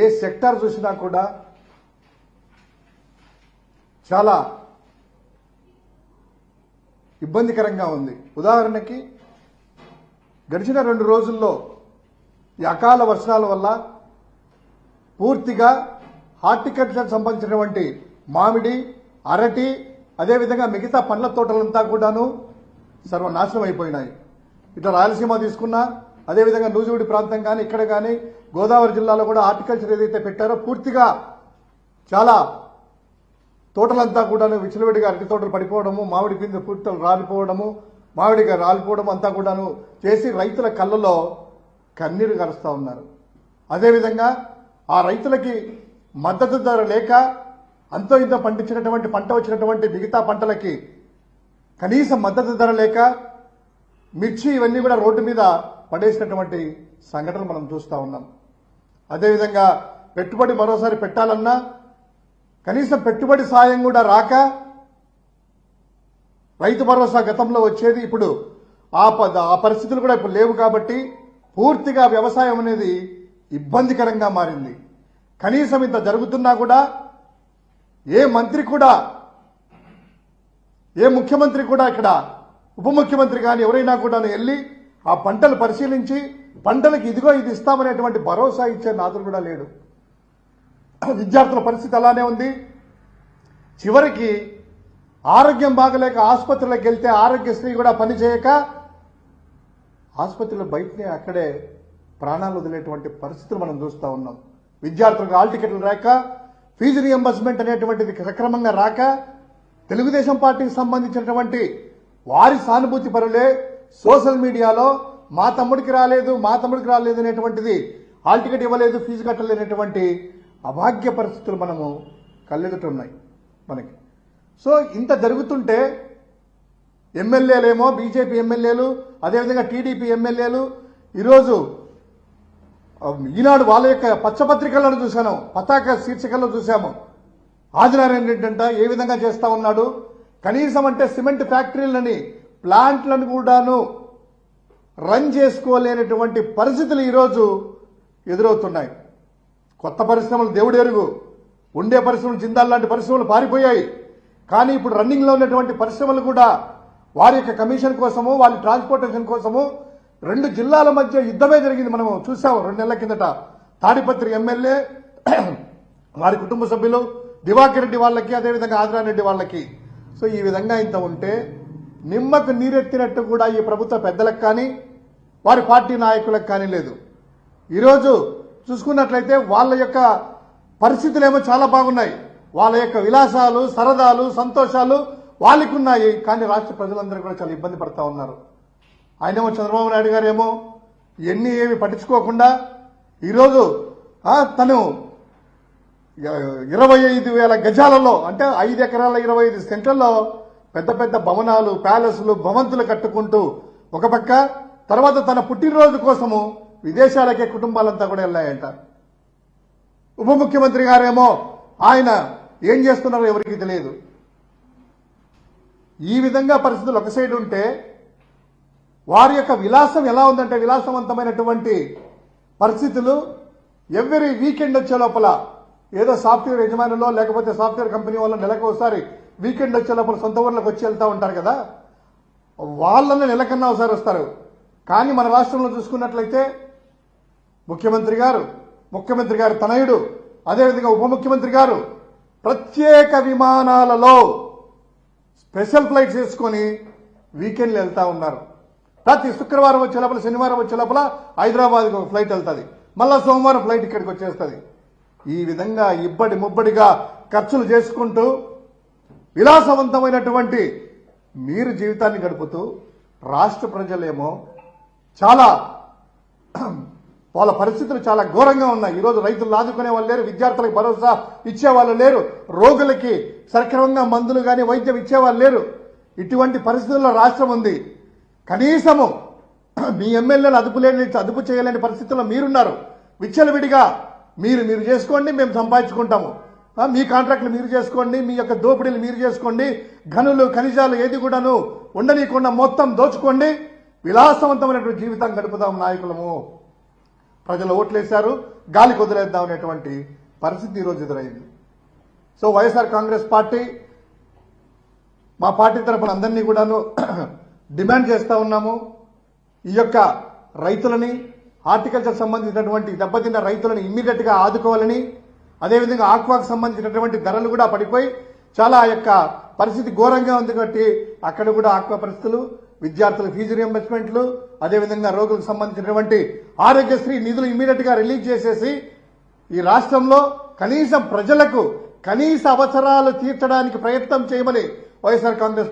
ఏ sector చూసినా కూడా చాలా ఇబ్బందికరంగా ఉంది. ఉదాహరణకి గడిచిన 2 రోజుల్లో ఈ అకాల వర్షాల వల్ల పూర్తిగా హార్టికల్చర్ సంబంధించినటువంటి మామిడి, అరటి, అదేవిధంగా మిగతా పండ్ల తోటలంతా కూడాను సర్వనాశనం అయిపోయినాయి. ఇట్లా రాయలసీమ తీసుకున్నా, అదేవిధంగా నూజివీడి ప్రాంతం కానీ, ఇక్కడ కానీ గోదావరి జిల్లాలో కూడా హార్టికల్చర్ ఏదైతే పెట్టారో పూర్తిగా చాలా తోటలంతా కూడాను విచ్చలవిడిగా అరటి తోటలు పడిపోవడము, మామిడి పిండి పూర్తలు రాలిపోవడము, మామిడిగా రాలిపోవడం అంతా కూడాను చేసి రైతుల కళ్ళలో కన్నీరు కరుస్తూ ఉన్నారు. అదేవిధంగా ఆ రైతులకి మద్దతు ధర లేక అంతో ఇంత పండించినటువంటి పంట వచ్చినటువంటి మిగతా పంటలకి కనీసం మద్దతు ధర లేక మిర్చి ఇవన్నీ కూడా రోడ్డు మీద పడేసినటువంటి సంఘటనలు మనం చూస్తూ ఉన్నాం. అదేవిధంగా పెట్టుబడి మరోసారి పెట్టాలన్నా కనీసం పెట్టుబడి సాయం కూడా రాక రైతు భరోసా గతంలో వచ్చేది ఇప్పుడు ఆ పరిస్థితులు కూడా ఇప్పుడు లేవు కాబట్టి పూర్తిగా వ్యవసాయం అనేది ఇబ్బందికరంగా మారింది. కనీసం ఇంత జరుగుతున్నా కూడా ఏ మంత్రి కూడా, ఏ ముఖ్యమంత్రి కూడా, ఇక్కడ ఉప ముఖ్యమంత్రి కానీ ఎవరైనా కూడా వెళ్ళి ఆ పంటలు పరిశీలించి పంటలకు ఇదిగో ఇది ఇస్తామనేటువంటి భరోసా ఇచ్చే నాదుడు కూడా లేడు. విద్యార్థుల పరిస్థితి అలానే ఉంది. చివరికి ఆరోగ్యం బాగలేక ఆసుపత్రులకు వెళ్తే ఆరోగ్యశ్రీ కూడా పనిచేయక ఆసుపత్రుల బయటనే అక్కడే ప్రాణాలు వదిలేటువంటి పరిస్థితులు మనం చూస్తూ ఉన్నాం. విద్యార్థులకు హాల్ టికెట్లు రాక, ఫీజు రియంబర్స్మెంట్ అనేటువంటిది సక్రమంగా రాక, తెలుగుదేశం పార్టీకి సంబంధించినటువంటి వారి సానుభూతి పరులే సోషల్ మీడియాలో మా తమ్ముడికి రాలేదు అనేటువంటిది, హాల్ టికెట్ ఇవ్వలేదు, ఫీజు కట్టలేనటువంటి అభాగ్య పరిస్థితులు మనము కళ్ళెదుటున్నాయి మనకి. సో ఇంత జరుగుతుంటే ఎమ్మెల్యేలేమో, బీజేపీ ఎమ్మెల్యేలు, అదేవిధంగా టీడీపీ ఎమ్మెల్యేలు ఈరోజు ఈనాడు వాళ్ళ యొక్క పచ్చపత్రికలను చూశాను, పతాక శీర్షికల్లో చూశాము. ఆదినారాయణ రెడ్డి అంట ఏ విధంగా చేస్తా ఉన్నాడు, కనీసం అంటే సిమెంట్ ఫ్యాక్టరీలని, ప్లాంట్లను కూడాను రన్ చేసుకోలేనటువంటి పరిస్థితులు ఈరోజు ఎదురవుతున్నాయి. కొత్త పరిశ్రమలు దేవుడు ఎరుగు, ఉండే పరిశ్రమలు జిందాల్ లాంటి పరిశ్రమలు పారిపోయాయి. కానీ ఇప్పుడు రన్నింగ్ లో ఉన్నటువంటి పరిశ్రమలు కూడా వారి యొక్క కమిషన్ కోసము, వాళ్ళ ట్రాన్స్పోర్టేషన్ కోసము 2 జిల్లాల మధ్య యుద్ధమే జరిగింది. మనము చూసాము 2 నెలల కిందట. తాడిపత్రి ఎమ్మెల్యే, వారి కుటుంబ సభ్యులు, దివాకర్ రెడ్డి వాళ్ళకి, అదేవిధంగా ఆదినారాయణ రెడ్డి వాళ్ళకి. సో ఈ విధంగా ఇంత ఉంటే నిమ్మకు నీరెత్తినట్టు కూడా ఈ ప్రభుత్వ పెద్దలకు కానీ వారి పార్టీ నాయకులకు కానీ లేదు. ఈరోజు చూసుకున్నట్లయితే వాళ్ళ యొక్క పరిస్థితులేమో చాలా బాగున్నాయి. వాళ్ళ యొక్క విలాసాలు, సరదాలు, సంతోషాలు వాళ్ళకు ఉన్నాయి. కానీ రాష్ట్ర ప్రజలందరూ కూడా చాలా ఇబ్బంది పడతా ఉన్నారు. ఆయనేమో చంద్రబాబు నాయుడు గారేమో ఎన్ని ఏమి పట్టించుకోకుండా ఈరోజు తను 25,000 గజాలలో, అంటే 5 ఎకరాల 25 సెంట్లలో పెద్ద పెద్ద భవనాలు, ప్యాలెస్లు, భవంతులు కట్టుకుంటూ ఒక పక్క, తర్వాత తన పుట్టినరోజు కోసము విదేశాలకే కుటుంబాలంతా కూడా వెళ్ళాయంట. ఉప ముఖ్యమంత్రి గారేమో ఆయన ఏం చేస్తున్నారో ఎవరికి తెలియదు. ఈ విధంగా పరిస్థితులు ఒక సైడ్ ఉంటే వారి యొక్క విలాసం ఎలా ఉందంటే, విలాసవంతమైనటువంటి పరిస్థితులు ఎవ్రీ వీకెండ్ వచ్చే లోపల ఏదో సాఫ్ట్వేర్ యజమానులో లేకపోతే సాఫ్ట్వేర్ కంపెనీ వాళ్ళు నెలకు ఒకసారి వీకెండ్ వచ్చే లోపల సొంత ఊర్లకు వచ్చి వెళ్తూ ఉంటారు కదా, వాళ్ళని నెలకన్నా ఒకసారి వస్తారు. కానీ మన రాష్ట్రంలో చూసుకున్నట్లయితే ముఖ్యమంత్రి గారు తనయుడు, అదేవిధంగా ఉప ముఖ్యమంత్రి గారు ప్రత్యేక విమానాలలో స్పెషల్ ఫ్లైట్స్ వేసుకొని వీకెండ్లు వెళ్తా ఉన్నారు. ప్రతి శుక్రవారం వచ్చే లోపల, శనివారం వచ్చే లోపల హైదరాబాద్కి ఒక ఫ్లైట్ వెళ్తుంది, మళ్ళా సోమవారం ఫ్లైట్ ఇక్కడికి వచ్చేస్తుంది. ఈ విధంగా ఇబ్బడి ముబ్బడిగా ఖర్చులు చేసుకుంటూ విలాసవంతమైనటువంటి మీరు జీవితాన్ని గడుపుతూ రాష్ట్ర ప్రజలేమో చాలా వాళ్ళ పరిస్థితులు చాలా ఘోరంగా ఉన్నాయి. ఈరోజు రైతులు ఆదుకునే వాళ్ళు లేరు, విద్యార్థులకు భరోసా ఇచ్చేవాళ్ళు లేరు, రోగులకి సక్రమంగా మందులు కానీ వైద్యం ఇచ్చేవాళ్ళు లేరు. ఇటువంటి పరిస్థితుల్లో రాష్ట్రం ఉంది. కనీసము మీ ఎమ్మెల్యేలు అదుపు చేయలేని పరిస్థితుల్లో మీరున్నారు. విచ్చలవిడిగా మీరు చేసుకోండి, మేము సంపాదించుకుంటాము, మీ కాంట్రాక్టులు మీరు చేసుకోండి, మీ యొక్క దోపిడీలు మీరు చేసుకోండి, గనులు ఖనిజాలు ఏది కూడాను ఉండనీయకుండా మొత్తం దోచుకోండి, విలాసవంతమైనటువంటి జీవితం గడుపుదాం నాయకులము. ప్రజలు ఓట్లేశారు, గాలికి వదిలేద్దాం అనేటువంటి పరిస్థితి ఈరోజు ఎదురైంది. సో వైఎస్ఆర్ కాంగ్రెస్ పార్టీ, మా పార్టీ తరఫున అందరినీ కూడాను డిమాండ్ చేస్తా ఉన్నాము. ఈ యొక్క రైతులని, హార్టికల్చర్ సంబంధించినటువంటి దెబ్బతిన్న రైతులను ఇమ్మీడియట్ గా ఆదుకోవాలని, అదేవిధంగా ఆక్వాకు సంబంధించినటువంటి ధరలు కూడా పడిపోయి చాలా ఆ యొక్క పరిస్థితి ఘోరంగా ఉంది కాబట్టి అక్కడ కూడా ఆక్వా పరిస్థితులు, విద్యార్థుల ఫీజు రియంబర్స్మెంట్లు, అదేవిధంగా రోగులకు సంబంధించినటువంటి ఆరోగ్యశ్రీ నిధులు ఇమ్మీడియట్ గా రిలీజ్ చేసేసి ఈ రాష్ట్రంలో కనీసం ప్రజలకు కనీస అవసరాలు తీర్చడానికి ప్రయత్నం చేయమని వైఎస్ఆర్ కాంగ్రెస్